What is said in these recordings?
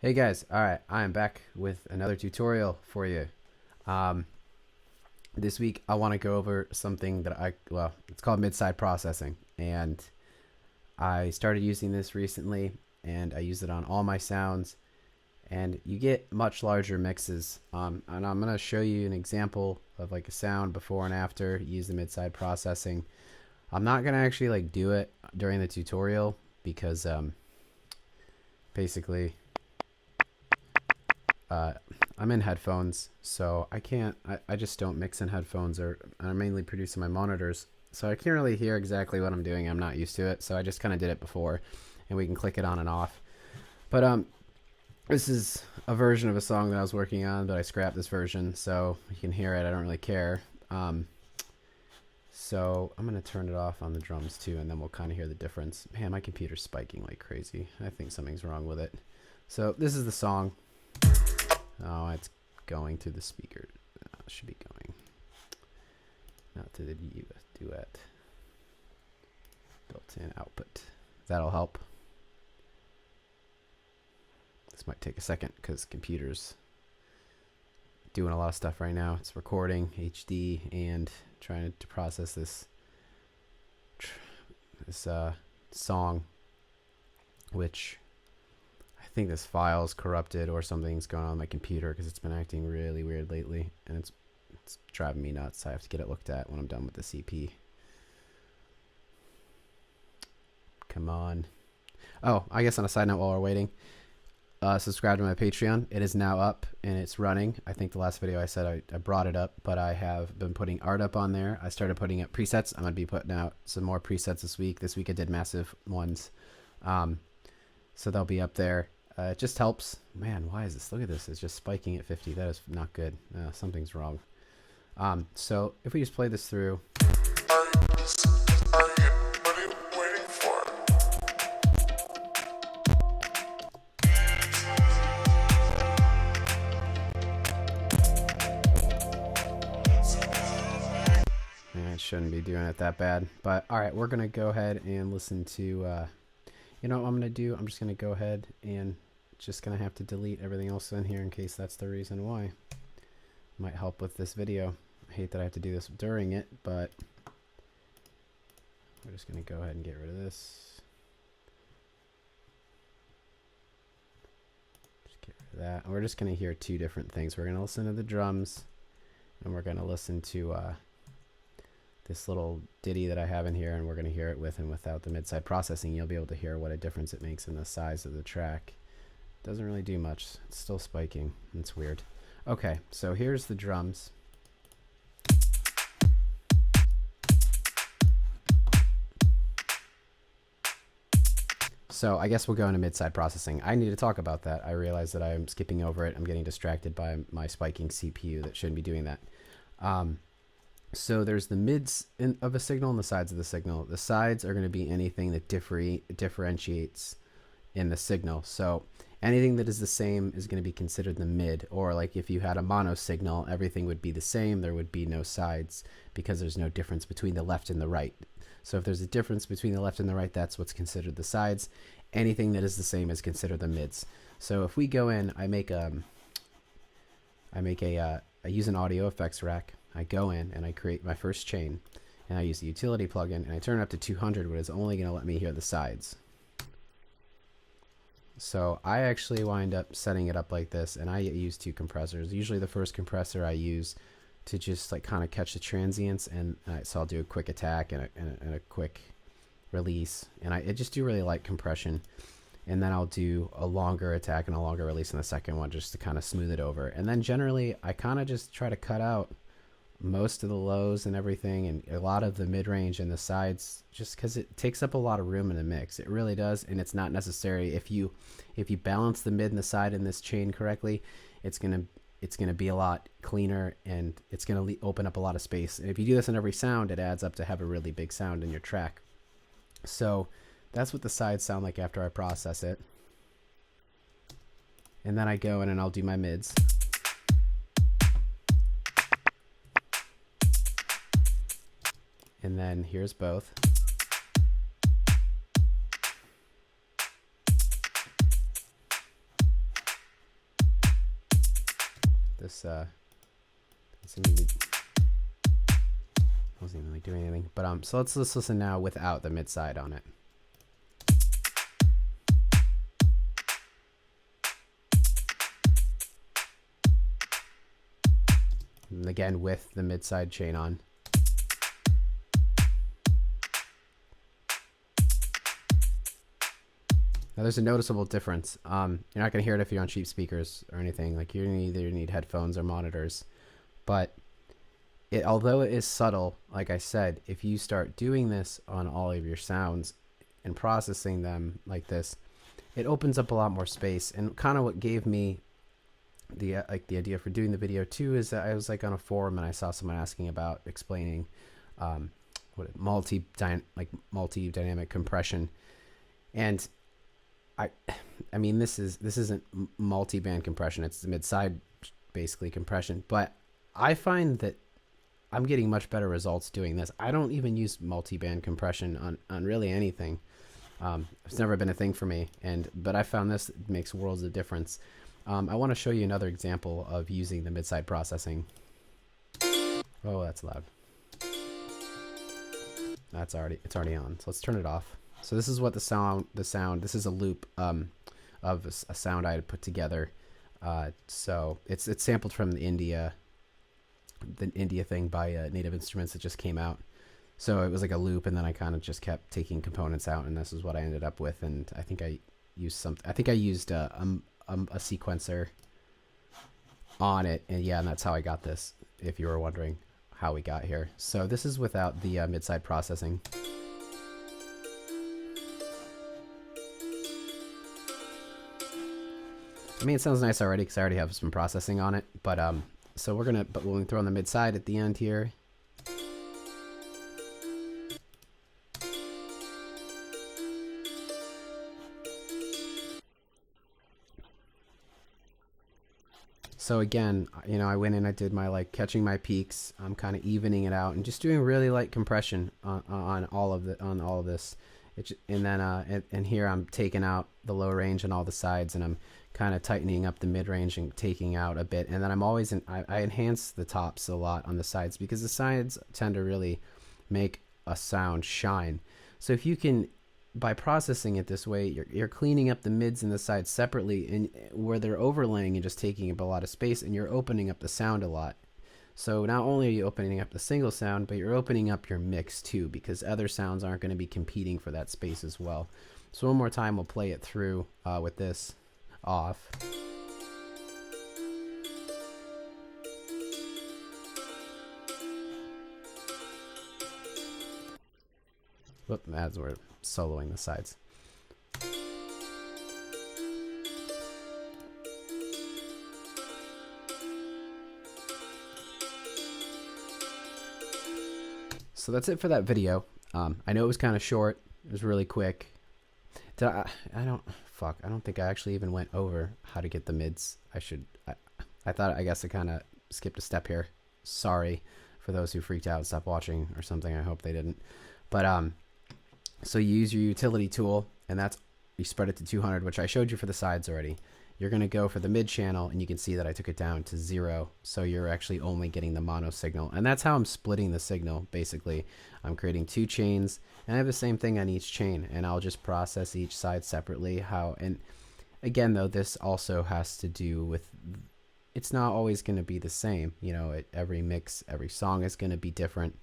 Hey guys, alright, I am back with another tutorial for you. Um, this week I want to go over something that it's called mid-side processing, and I started using this recently, and I use it on all my sounds, and you get much larger mixes. And I'm going to show you an example of like a sound before and after use the mid-side processing. I'm not going to actually like do it during the tutorial because basically I'm in headphones, so I just don't mix in headphones, or I mainly produce in my monitors, so I can't really hear exactly what I'm doing. I'm not used to it, so I just kind of did it before, and we can click it on and off. But this is a version of a song that I was working on, but I scrapped this version, so you can hear it. I don't really care. So I'm going to turn it off on the drums too, and then we'll kind of hear the difference. Man, my computer's spiking like crazy. I think something's wrong with it. So this is the song. Oh, it's going to the speaker. It should be going. Not to the duet. Built-in output. That'll help. This might take a second because the computer's doing a lot of stuff right now. It's recording HD and trying to process this song, which I think this file is corrupted or something's going on with my computer because it's been acting really weird lately, and it's driving me nuts. I have to get it looked at when I'm done with the CP. Come on. Oh, I guess on a side note while we're waiting, subscribe to my Patreon. It is now up and it's running. I think the last video I said I brought it up, but I have been putting art up on there. I started putting up presets. I'm going to be putting out some more presets this week. This week I did massive ones. So they'll be up there. It just helps. Man, why is this? Look at this. It's just spiking at 50. That is not good. Something's wrong. So if we just play this through. I shouldn't be doing it that bad. But all right, we're going to go ahead and listen to... you know what I'm going to do? I'm just going to go ahead and just going to have to delete everything else in here in case that's the reason why. Might help with this video. I hate that I have to do this during it, but we're just going to go ahead and get rid of this. Just get rid of that. And we're just going to hear two different things. We're going to listen to the drums, and we're going to listen to this little ditty that I have in here, and we're going to hear it with and without the mid-side processing. You'll be able to hear what a difference it makes in the size of the track. Doesn't really do much. It's still spiking. It's weird. Okay, so here's the drums. So I guess we'll go into mid-side processing. I need to talk about that. I realize that I'm skipping over it. I'm getting distracted by my spiking CPU that shouldn't be doing that. So there's the mids of a signal and the sides of the signal. The sides are going to be anything that differentiates in the signal. So anything that is the same is going to be considered the mid, or like if you had a mono signal, everything would be the same. There would be no sides because there's no difference between the left and the right. So if there's a difference between the left and the right, that's what's considered the sides. Anything that is the same is considered the mids. So if we go in, I use an audio effects rack. I go in and I create my first chain, and I use the utility plugin, and I turn it up to 200, but it's only going to let me hear the sides. So I actually wind up setting it up like this, and I use two compressors. Usually the first compressor I use to just like kind of catch the transients, and so I'll do a quick attack and a quick release, and I just do really light compression. And then I'll do a longer attack and a longer release in the second one just to kind of smooth it over. And then generally I kind of just try to cut out most of the lows and everything, and a lot of the mid-range and the sides, just because it takes up a lot of room in the mix. It really does, and it's not necessary. If you balance the mid and the side in this chain correctly, it's gonna be a lot cleaner, and it's gonna open up a lot of space. And if you do this in every sound, it adds up to have a really big sound in your track. So that's what the sides sound like after I process it. And then I go in and I'll do my mids. And then here's both. this wasn't even like doing anything. But so let's listen now without the mid side on it. And again with the mid side chain on. Now there's a noticeable difference. You're not going to hear it if you're on cheap speakers or anything. Like you're going to either need headphones or monitors. But although it is subtle, like I said, if you start doing this on all of your sounds and processing them like this, it opens up a lot more space. And kind of what gave me the idea for doing the video too is that I was like on a forum and I saw someone asking about explaining multi-dynamic compression. And I mean, this isn't multi-band compression. It's the mid-side basically compression, but I find that I'm getting much better results doing this. I don't even use multi-band compression on really anything. It's never been a thing for me, but I found this makes worlds of difference. I want to show you another example of using the mid-side processing. Oh, that's loud. It's already on. So let's turn it off. So this is what the sound, this is a loop of a sound I had put together. So it's sampled from the India thing by Native Instruments that just came out. So it was like a loop, and then I kind of just kept taking components out, and this is what I ended up with. And I think I used a sequencer on it, and yeah, and that's how I got this, if you were wondering how we got here. So this is without the mid-side processing. I mean, it sounds nice already because I already have some processing on it, but so when we throw on the mid side at the end here. So again, you know, I went in, I did my like catching my peaks. I'm kind of evening it out and just doing really light compression on all of this. And then and here I'm taking out the low range and all the sides, and I'm kind of tightening up the mid range and taking out a bit. And then I'm always I enhance the tops a lot on the sides because the sides tend to really make a sound shine. So if you can, by processing it this way, you're cleaning up the mids and the sides separately, and where they're overlaying and just taking up a lot of space, and you're opening up the sound a lot. So not only are you opening up the single sound, but you're opening up your mix too, because other sounds aren't going to be competing for that space as well. So one more time, we'll play it through with this off. Whoop, as we're soloing the sides. So that's it for that video. I know it was kind of short. It was really quick. I don't think I actually even went over how to get the mids. I guess I kind of skipped a step here. Sorry for those who freaked out and stopped watching or something. I hope they didn't. But so you use your utility tool, and you spread it to 200, which I showed you for the sides already. You're going to go for the mid channel, and you can see that I took it down to 0. So you're actually only getting the mono signal. And that's how I'm splitting the signal, basically. I'm creating 2 chains, and I have the same thing on each chain, and I'll just process each side separately. And again, though, this also has to do with, it's not always going to be the same. You know, every mix, every song is going to be different.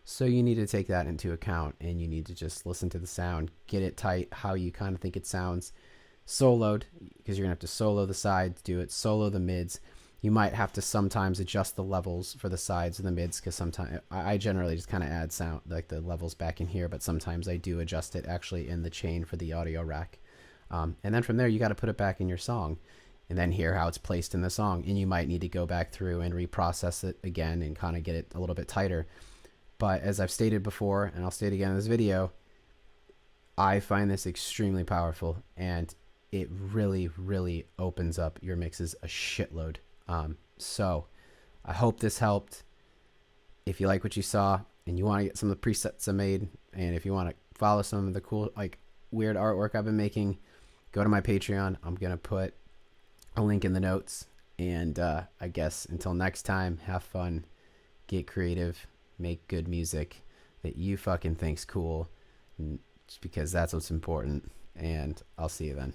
So you need to take that into account, and you need to just listen to the sound, get it tight, how you kind of think it sounds. Soloed, because you're gonna have to solo the sides, do it, solo the mids. You might have to sometimes adjust the levels for the sides and the mids, because sometimes I generally just kind of add sound, like the levels back in here, but sometimes I do adjust it actually in the chain for the audio rack. And then from there, you got to put it back in your song, and then hear how it's placed in the song. And you might need to go back through and reprocess it again and kind of get it a little bit tighter. But as I've stated before, and I'll state again in this video, I find this extremely powerful, and it really, really opens up your mixes a shitload. So I hope this helped. If you like what you saw and you want to get some of the presets I made, and if you want to follow some of the cool, like, weird artwork I've been making, go to my Patreon. I'm going to put a link in the notes. And I guess until next time, have fun, get creative, make good music that you fucking think's cool, because that's what's important. And I'll see you then.